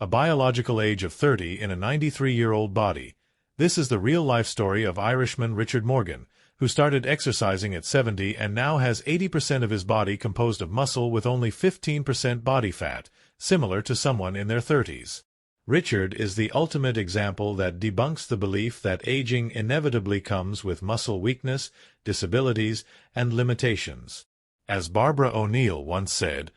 a biological age of 30 in a 93-year-old body. This is the real-life story of Irishman Richard Morgan, who started exercising at 70 and now has 80% of his body composed of muscle with only 15% body fat, similar to someone in their 30s. Richard is the ultimate example that debunks the belief that aging inevitably comes with muscle weakness, disabilities, and limitations. As Barbara O'Neill once said,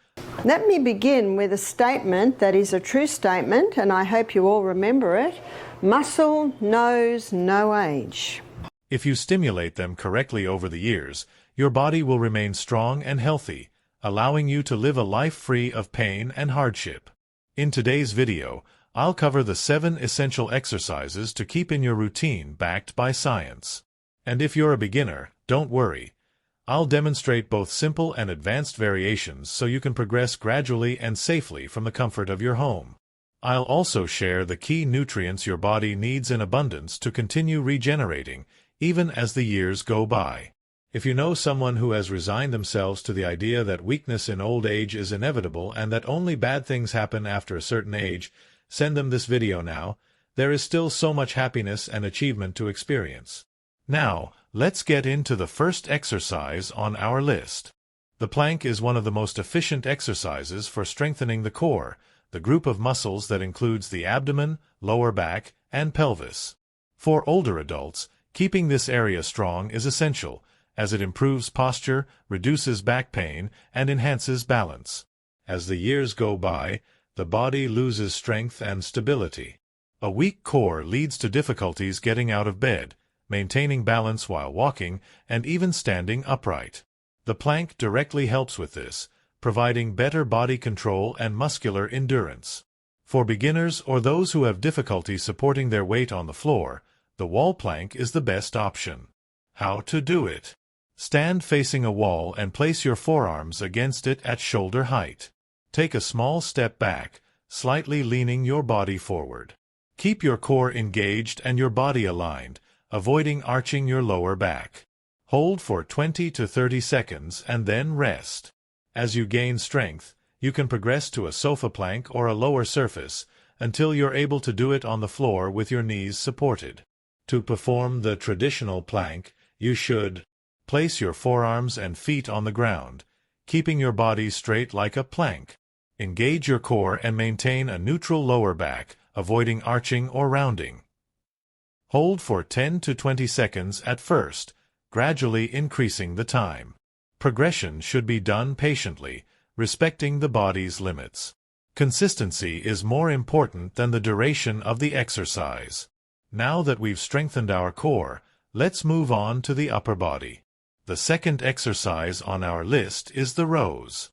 "Let me begin with a statement that is a true statement, and I hope you all remember it. Muscle knows no age." If you stimulate them correctly over the years, your body will remain strong and healthy, allowing you to live a life free of pain and hardship. In today's video, I'll cover the 7 essential exercises to keep in your routine backed by science. And if you're a beginner, don't worry. I'll demonstrate both simple and advanced variations so you can progress gradually and safely from the comfort of your home. I'll also share the key nutrients your body needs in abundance to continue regenerating, even as the years go by. If you know someone who has resigned themselves to the idea that weakness in old age is inevitable and that only bad things happen after a certain age, send them this video now. There is still so much happiness and achievement to experience. Now, let's get into the first exercise on our list. The plank is one of the most efficient exercises for strengthening the core, the group of muscles that includes the abdomen, lower back, and pelvis. For older adults, keeping this area strong is essential, as it improves posture, reduces back pain, and enhances balance. As the years go by, the body loses strength and stability. A weak core leads to difficulties getting out of bed, maintaining balance while walking, and even standing upright. The plank directly helps with this, providing better body control and muscular endurance. For beginners or those who have difficulty supporting their weight on the floor, the wall plank is the best option. How to do it? Stand facing a wall and place your forearms against it at shoulder height. Take a small step back, slightly leaning your body forward. Keep your core engaged and your body aligned, avoiding arching your lower back. Hold for 20 to 30 seconds and then rest. As you gain strength, you can progress to a sofa plank or a lower surface until you're able to do it on the floor with your knees supported. To perform the traditional plank, you should place your forearms and feet on the ground, keeping your body straight like a plank. Engage your core and maintain a neutral lower back, avoiding arching or rounding. Hold for 10 to 20 seconds at first, gradually increasing the time. Progression should be done patiently, respecting the body's limits. Consistency is more important than the duration of the exercise. Now that we've strengthened our core, let's move on to the upper body. The second exercise on our list is the rows.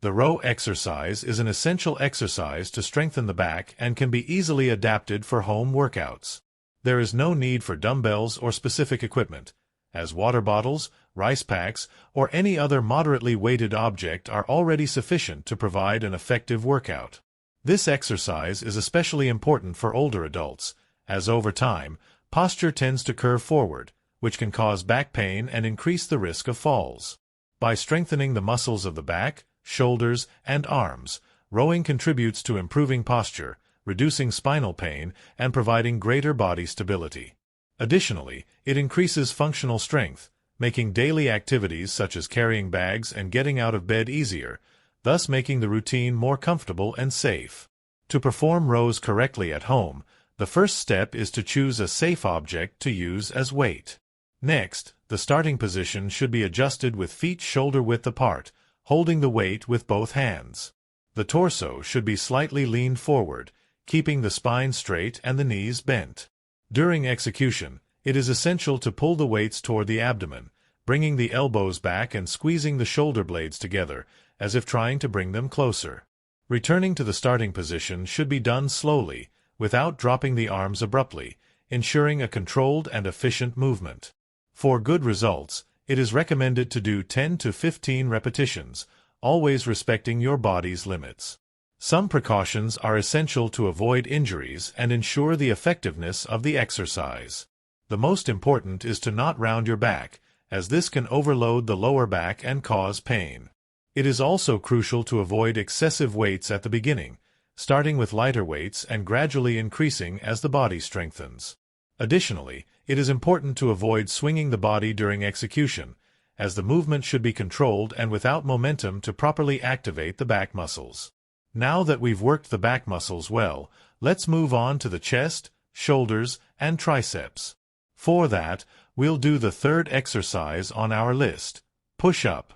The row exercise is an essential exercise to strengthen the back and can be easily adapted for home workouts. There is no need for dumbbells or specific equipment, as water bottles, rice packs, or any other moderately weighted object are already sufficient to provide an effective workout. This exercise is especially important for older adults, as over time, posture tends to curve forward, which can cause back pain and increase the risk of falls. By strengthening the muscles of the back, shoulders, and arms, rowing contributes to improving posture, reducing spinal pain, and providing greater body stability. Additionally, it increases functional strength, making daily activities such as carrying bags and getting out of bed easier, thus making the routine more comfortable and safe. To perform rows correctly at home, the first step is to choose a safe object to use as weight. Next, the starting position should be adjusted with feet shoulder-width apart, holding the weight with both hands. The torso should be slightly leaned forward, keeping the spine straight and the knees bent. During execution, it is essential to pull the weights toward the abdomen, bringing the elbows back and squeezing the shoulder blades together, as if trying to bring them closer. Returning to the starting position should be done slowly, without dropping the arms abruptly, ensuring a controlled and efficient movement. For good results, it is recommended to do 10 to 15 repetitions, always respecting your body's limits. Some precautions are essential to avoid injuries and ensure the effectiveness of the exercise. The most important is to not round your back, as this can overload the lower back and cause pain. It is also crucial to avoid excessive weights at the beginning, starting with lighter weights and gradually increasing as the body strengthens. Additionally, it is important to avoid swinging the body during execution, as the movement should be controlled and without momentum to properly activate the back muscles. Now that we've worked the back muscles well, let's move on to the chest, shoulders, and triceps. For that, we'll do the third exercise on our list, push-up.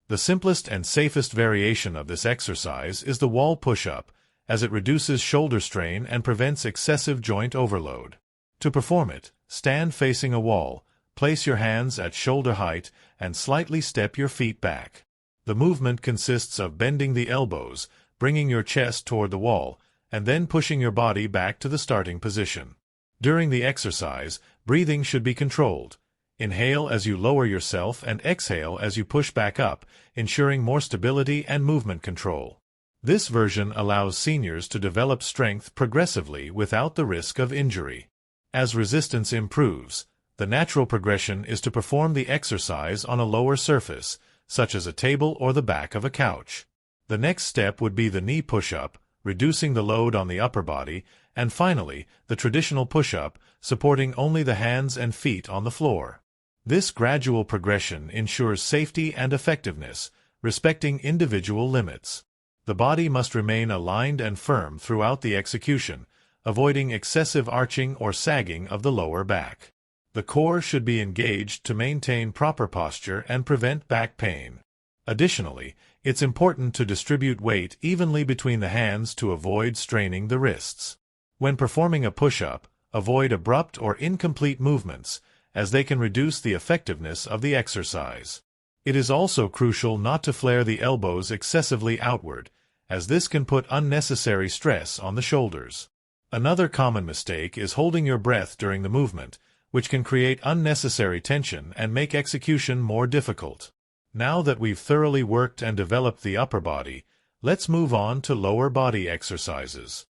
The simplest and safest variation of this exercise is the wall push-up, as it reduces shoulder strain and prevents excessive joint overload. To perform it, stand facing a wall, place your hands at shoulder height, and slightly step your feet back. The movement consists of bending the elbows, bringing your chest toward the wall, and then pushing your body back to the starting position. During the exercise, breathing should be controlled. Inhale as you lower yourself and exhale as you push back up, ensuring more stability and movement control. This version allows seniors to develop strength progressively without the risk of injury. As resistance improves, the natural progression is to perform the exercise on a lower surface, such as a table or the back of a couch. The next step would be the knee push-up, reducing the load on the upper body, and finally, the traditional push-up, supporting only the hands and feet on the floor. This gradual progression ensures safety and effectiveness, respecting individual limits. The body must remain aligned and firm throughout the execution, avoiding excessive arching or sagging of the lower back. The core should be engaged to maintain proper posture and prevent back pain. Additionally, it's important to distribute weight evenly between the hands to avoid straining the wrists. When performing a push-up, avoid abrupt or incomplete movements, as they can reduce the effectiveness of the exercise. It is also crucial not to flare the elbows excessively outward, as this can put unnecessary stress on the shoulders. Another common mistake is holding your breath during the movement, which can create unnecessary tension and make execution more difficult. Now that we've thoroughly worked and developed the upper body, let's move on to lower body exercises.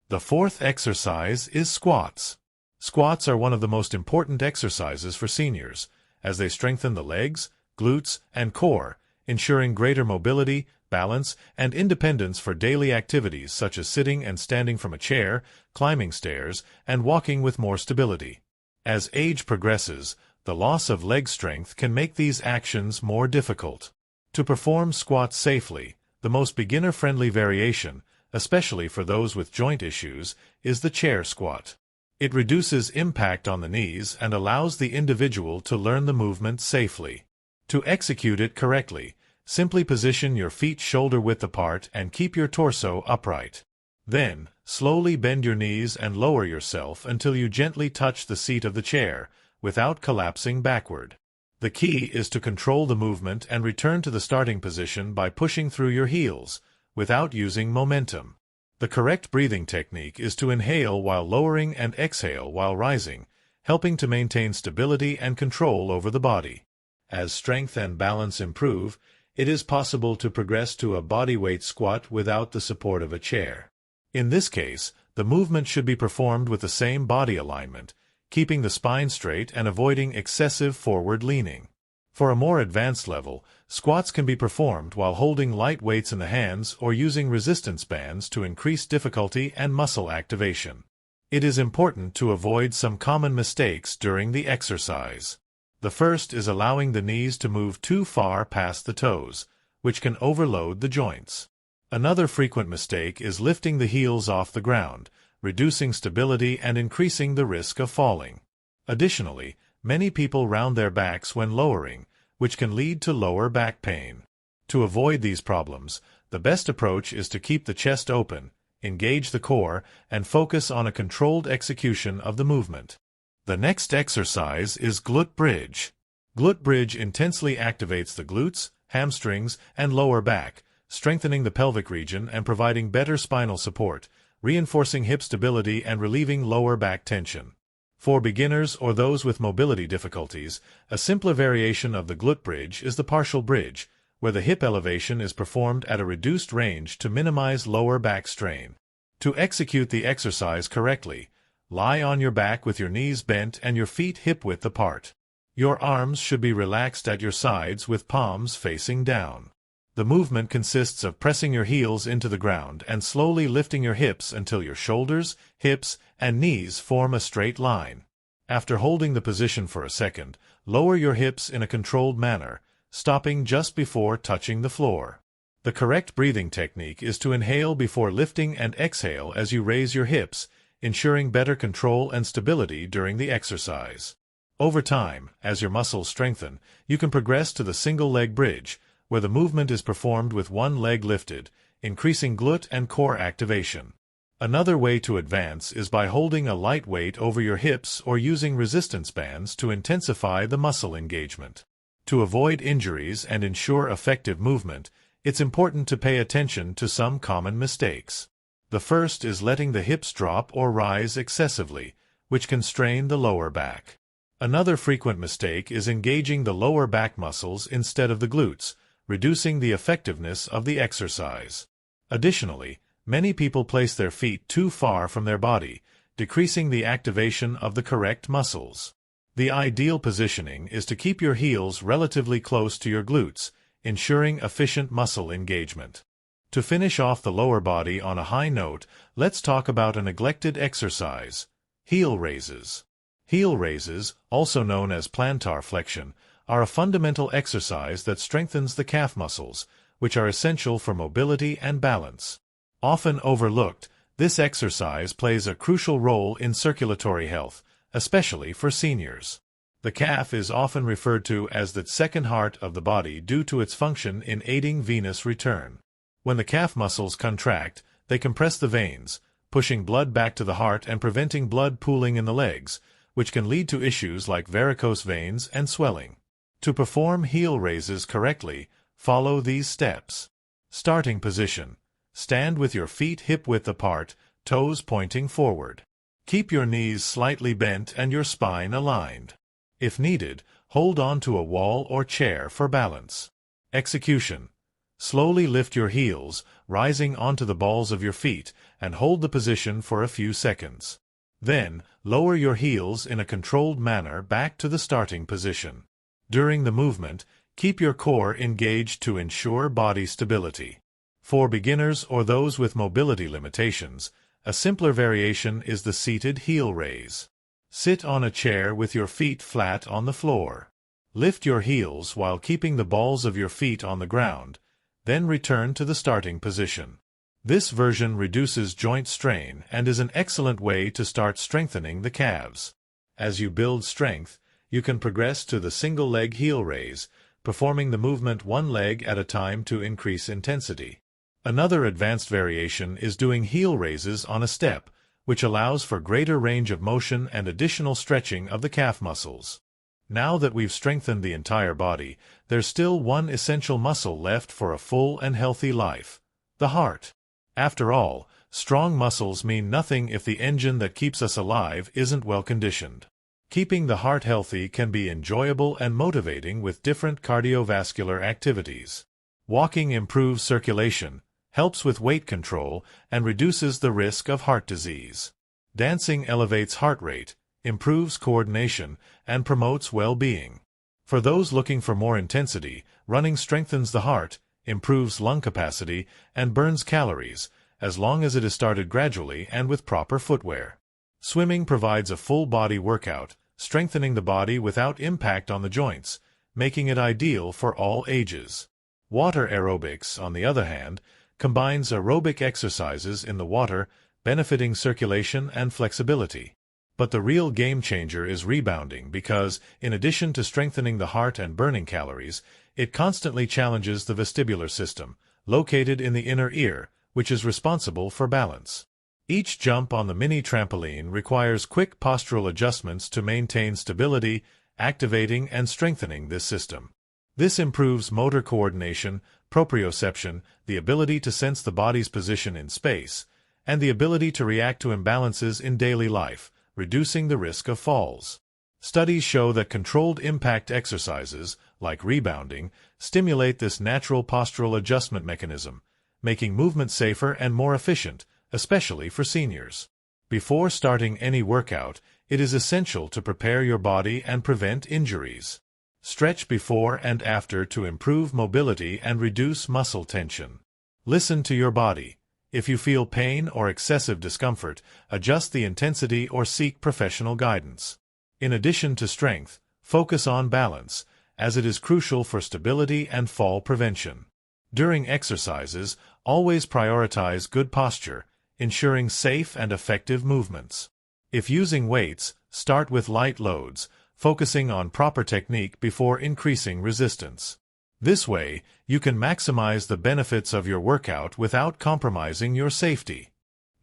The fourth exercise is squats. Squats are one of the most important exercises for seniors, as they strengthen the legs, glutes, and core, ensuring greater mobility, balance, and independence for daily activities such as sitting and standing from a chair, climbing stairs, and walking with more stability. As age progresses, the loss of leg strength can make these actions more difficult. To perform squats safely, the most beginner-friendly variation, especially for those with joint issues, is the chair squat. It reduces impact on the knees and allows the individual to learn the movement safely. To execute it correctly, simply position your feet shoulder-width apart and keep your torso upright. Then, slowly bend your knees and lower yourself until you gently touch the seat of the chair, without collapsing backward. The key is to control the movement and return to the starting position by pushing through your heels, without using momentum. The correct breathing technique is to inhale while lowering and exhale while rising, helping to maintain stability and control over the body. As strength and balance improve, it is possible to progress to a bodyweight squat without the support of a chair. In this case, the movement should be performed with the same body alignment, keeping the spine straight and avoiding excessive forward leaning. For a more advanced level, squats can be performed while holding light weights in the hands or using resistance bands to increase difficulty and muscle activation. It is important to avoid some common mistakes during the exercise. The first is allowing the knees to move too far past the toes, which can overload the joints. Another frequent mistake is lifting the heels off the ground, reducing stability and increasing the risk of falling. Additionally, many people round their backs when lowering, which can lead to lower back pain. To avoid these problems, the best approach is to keep the chest open, engage the core, and focus on a controlled execution of the movement. The next exercise is glute bridge. Glute bridge intensely activates the glutes, hamstrings, and lower back, strengthening the pelvic region and providing better spinal support, reinforcing hip stability and relieving lower back tension. For beginners or those with mobility difficulties, a simpler variation of the glute bridge is the partial bridge, where the hip elevation is performed at a reduced range to minimize lower back strain. To execute the exercise correctly, lie on your back with your knees bent and your feet hip-width apart. Your arms should be relaxed at your sides with palms facing down. The movement consists of pressing your heels into the ground and slowly lifting your hips until your shoulders, hips, and knees form a straight line. After holding the position for a second, lower your hips in a controlled manner, stopping just before touching the floor. The correct breathing technique is to inhale before lifting and exhale as you raise your hips, ensuring better control and stability during the exercise. Over time, as your muscles strengthen, you can progress to the single-leg bridge, where the movement is performed with one leg lifted, increasing glute and core activation. Another way to advance is by holding a light weight over your hips or using resistance bands to intensify the muscle engagement. To avoid injuries and ensure effective movement, it's important to pay attention to some common mistakes. The first is letting the hips drop or rise excessively, which can strain the lower back. Another frequent mistake is engaging the lower back muscles instead of the glutes, reducing the effectiveness of the exercise. Additionally, many people place their feet too far from their body, decreasing the activation of the correct muscles. The ideal positioning is to keep your heels relatively close to your glutes, ensuring efficient muscle engagement. To finish off the lower body on a high note, let's talk about a neglected exercise: heel raises. Heel raises, also known as plantar flexion, are a fundamental exercise that strengthens the calf muscles, which are essential for mobility and balance. Often overlooked, this exercise plays a crucial role in circulatory health, especially for seniors. The calf is often referred to as the second heart of the body due to its function in aiding venous return. When the calf muscles contract, they compress the veins, pushing blood back to the heart and preventing blood pooling in the legs, which can lead to issues like varicose veins and swelling. To perform heel raises correctly, follow these steps. Starting position. Stand with your feet hip-width apart, toes pointing forward. Keep your knees slightly bent and your spine aligned. If needed, hold on to a wall or chair for balance. Execution. Slowly lift your heels, rising onto the balls of your feet, and hold the position for a few seconds. Then, lower your heels in a controlled manner back to the starting position. During the movement, keep your core engaged to ensure body stability. For beginners or those with mobility limitations, a simpler variation is the seated heel raise. Sit on a chair with your feet flat on the floor. Lift your heels while keeping the balls of your feet on the ground, then return to the starting position. This version reduces joint strain and is an excellent way to start strengthening the calves. As you build strength, you can progress to the single-leg heel raise, performing the movement one leg at a time to increase intensity. Another advanced variation is doing heel raises on a step, which allows for greater range of motion and additional stretching of the calf muscles. Now that we've strengthened the entire body, there's still one essential muscle left for a full and healthy life: the heart. After all, strong muscles mean nothing if the engine that keeps us alive isn't well conditioned. Keeping the heart healthy can be enjoyable and motivating with different cardiovascular activities. Walking improves circulation, helps with weight control, and reduces the risk of heart disease. Dancing elevates heart rate, improves coordination, and promotes well-being. For those looking for more intensity, running strengthens the heart, improves lung capacity, and burns calories, as long as it is started gradually and with proper footwear. Swimming provides a full-body workout, strengthening the body without impact on the joints, making it ideal for all ages. Water aerobics, on the other hand, combines aerobic exercises in the water, benefiting circulation and flexibility. But the real game changer is rebounding because, in addition to strengthening the heart and burning calories, it constantly challenges the vestibular system, located in the inner ear, which is responsible for balance. Each jump on the mini trampoline requires quick postural adjustments to maintain stability, activating and strengthening this system. This improves motor coordination, proprioception, the ability to sense the body's position in space, and the ability to react to imbalances in daily life, reducing the risk of falls. Studies show that controlled impact exercises, like rebounding, stimulate this natural postural adjustment mechanism, making movement safer and more efficient, especially for seniors. Before starting any workout, it is essential to prepare your body and prevent injuries. Stretch before and after to improve mobility and reduce muscle tension. Listen to your body. If you feel pain or excessive discomfort, adjust the intensity or seek professional guidance. In addition to strength, focus on balance, as it is crucial for stability and fall prevention. During exercises, always prioritize good posture, ensuring safe and effective movements. If using weights, start with light loads, focusing on proper technique before increasing resistance. This way, you can maximize the benefits of your workout without compromising your safety.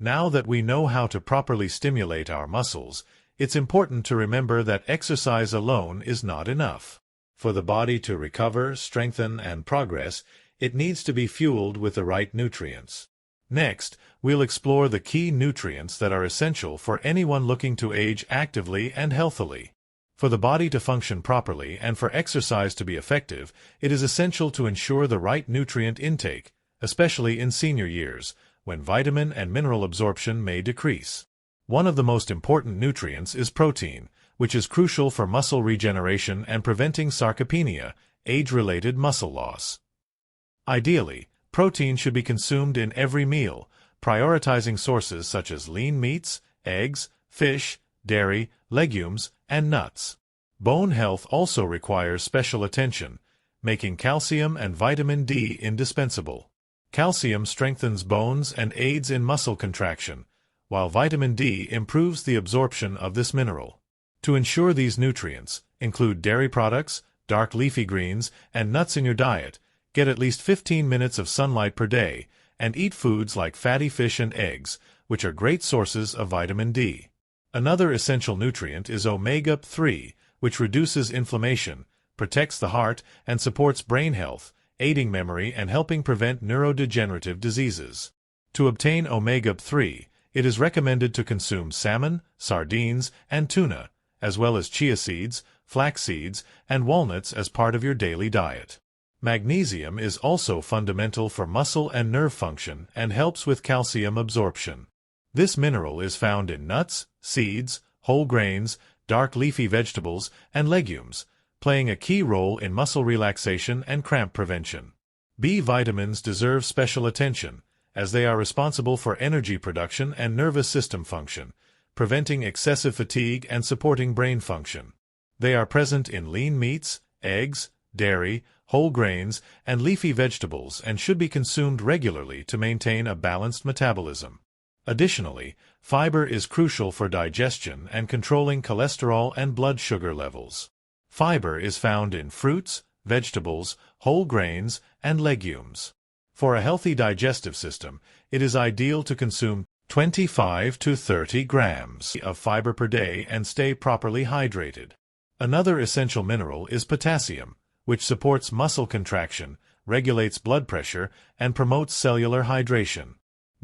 Now that we know how to properly stimulate our muscles, it's important to remember that exercise alone is not enough. For the body to recover, strengthen, and progress, it needs to be fueled with the right nutrients. Next, we'll explore the key nutrients that are essential for anyone looking to age actively and healthily. For the body to function properly and for exercise to be effective, it is essential to ensure the right nutrient intake, especially in senior years, when vitamin and mineral absorption may decrease. One of the most important nutrients is protein, which is crucial for muscle regeneration and preventing sarcopenia, age-related muscle loss. Ideally, protein should be consumed in every meal, prioritizing sources such as lean meats, eggs, fish, dairy, legumes, and nuts. Bone health also requires special attention, making calcium and vitamin D indispensable. Calcium strengthens bones and aids in muscle contraction, while vitamin D improves the absorption of this mineral. To ensure these nutrients, include dairy products, dark leafy greens, and nuts in your diet, get at least 15 minutes of sunlight per day, and eat foods like fatty fish and eggs, which are great sources of vitamin D. Another essential nutrient is omega-3, which reduces inflammation, protects the heart, and supports brain health, aiding memory and helping prevent neurodegenerative diseases. To obtain omega-3, it is recommended to consume salmon, sardines, and tuna, as well as chia seeds, flax seeds, and walnuts as part of your daily diet. Magnesium is also fundamental for muscle and nerve function and helps with calcium absorption. This mineral is found in nuts, seeds, whole grains, dark leafy vegetables, and legumes, playing a key role in muscle relaxation and cramp prevention. B vitamins deserve special attention, as they are responsible for energy production and nervous system function, preventing excessive fatigue and supporting brain function. They are present in lean meats, eggs, dairy, whole grains, and leafy vegetables and should be consumed regularly to maintain a balanced metabolism. Additionally, fiber is crucial for digestion and controlling cholesterol and blood sugar levels. Fiber is found in fruits, vegetables, whole grains, and legumes. For a healthy digestive system, it is ideal to consume 25 to 30 grams of fiber per day and stay properly hydrated. Another essential mineral is potassium, which supports muscle contraction, regulates blood pressure, and promotes cellular hydration.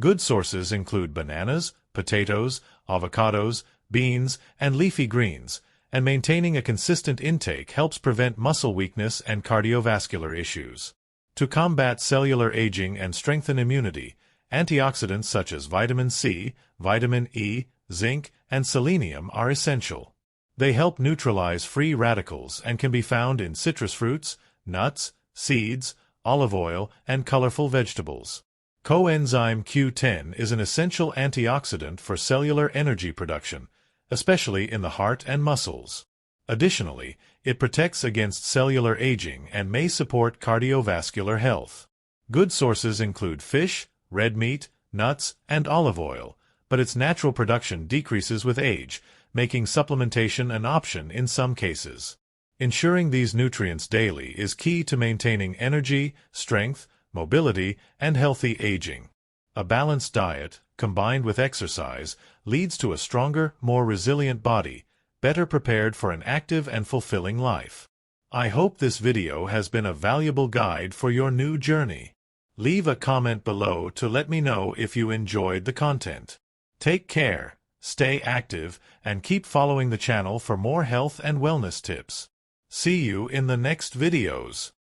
Good sources include bananas, potatoes, avocados, beans, and leafy greens, and maintaining a consistent intake helps prevent muscle weakness and cardiovascular issues. To combat cellular aging and strengthen immunity, antioxidants such as vitamin C, vitamin E, zinc, and selenium are essential. They help neutralize free radicals and can be found in citrus fruits, nuts, seeds, olive oil, and colorful vegetables. Coenzyme Q10 is an essential antioxidant for cellular energy production, especially in the heart and muscles. Additionally, it protects against cellular aging and may support cardiovascular health. Good sources include fish, red meat, nuts, and olive oil, but its natural production decreases with age, making supplementation an option in some cases. Ensuring these nutrients daily is key to maintaining energy, strength, mobility, and healthy aging. A balanced diet, combined with exercise, leads to a stronger, more resilient body, better prepared for an active and fulfilling life. I hope this video has been a valuable guide for your new journey. Leave a comment below to let me know if you enjoyed the content. Take care, stay active, and keep following the channel for more health and wellness tips. See you in the next videos.